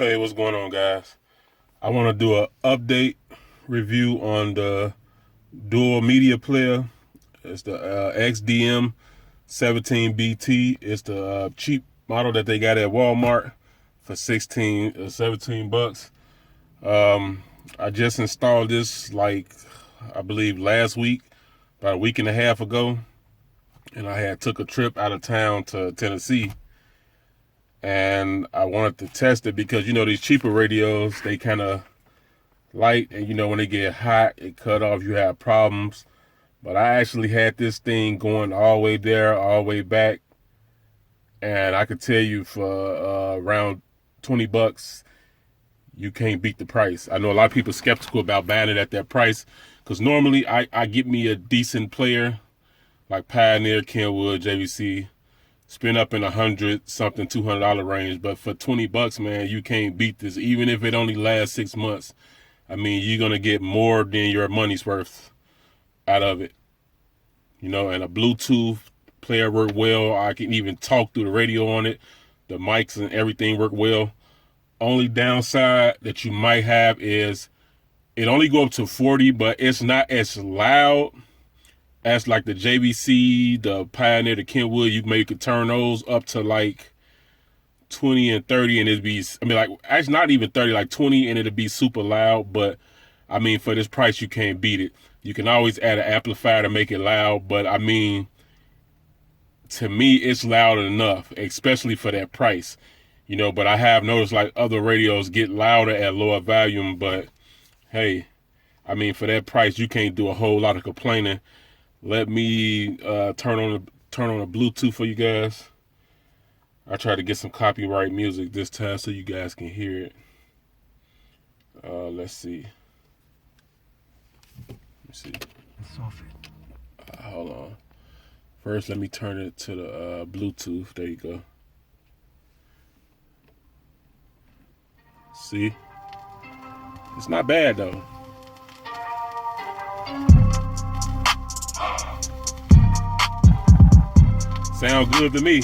Hey, what's going on, guys? I want to do an update review on the dual media player. It's the XDM17BT. It's the cheap model that they got at Walmart for 17 bucks. I just installed this I believe last week, about a week and a half ago, and I had took a trip out of town to Tennessee. And I wanted to test it because, these cheaper radios, they kind of light, and, when they get hot, it cut off, you have problems. But I actually had this thing going all the way there, all the way back. And I could tell you for around 20 bucks, you can't beat the price. I know a lot of people skeptical about buying it at that price because normally I get me a decent player like Pioneer, Kenwood, JVC, spend up in $100-something, $200 range. But for 20 bucks, man, you can't beat this. Even if it only lasts 6 months, I mean, you're going to get more than your money's worth out of it. And a Bluetooth player worked well. I can even talk through the radio on it. The mics and everything work well. Only downside that you might have is it only go up to 40, but it's not as loud as like the JVC, the Pioneer, the Kenwood. You maybe could turn those up to like 20 and 30 and it'd be, actually not even 30, like 20 and it'd be super loud. But I mean, for this price, you can't beat it. You can always add an amplifier to make it loud, but I mean, to me, it's loud enough, especially for that price. But I have noticed like other radios get louder at lower volume, but hey, I mean, for that price, you can't do a whole lot of complaining. Let me turn on the Bluetooth for you guys. I try to get some copyright music this time so you guys can hear it. Let's see. Hold on. First, let me turn it to the Bluetooth. There you go. See? It's not bad though. Sound good to me.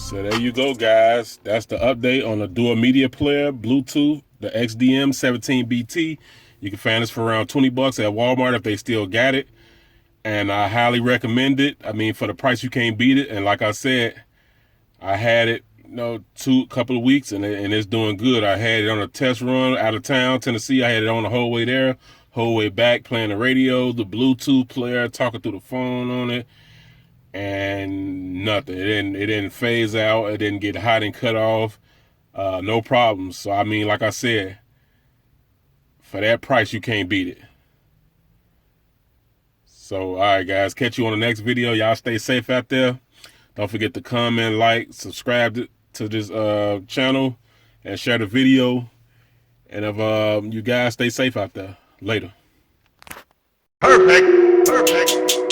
So there you go, guys. That's the update on the dual media player, Bluetooth, the XDM17BT. You can find this for around 20 bucks at Walmart if they still got it. And I highly recommend it. I mean, for the price, you can't beat it. And like I said, I had it, couple of weeks, and it's doing good. I had it on a test run out of town, Tennessee. I had it on the whole way there, whole way back, playing the radio, the Bluetooth player, talking through the phone on it, and nothing. It didn't phase out. It didn't get hot and cut off. No problems. So, I mean, like I said, for that price, you can't beat it. So, all right, guys, catch you on the next video. Y'all stay safe out there. Don't forget to comment, like, subscribe to this channel, and share the video. And if you guys stay safe out there. Later. Perfect.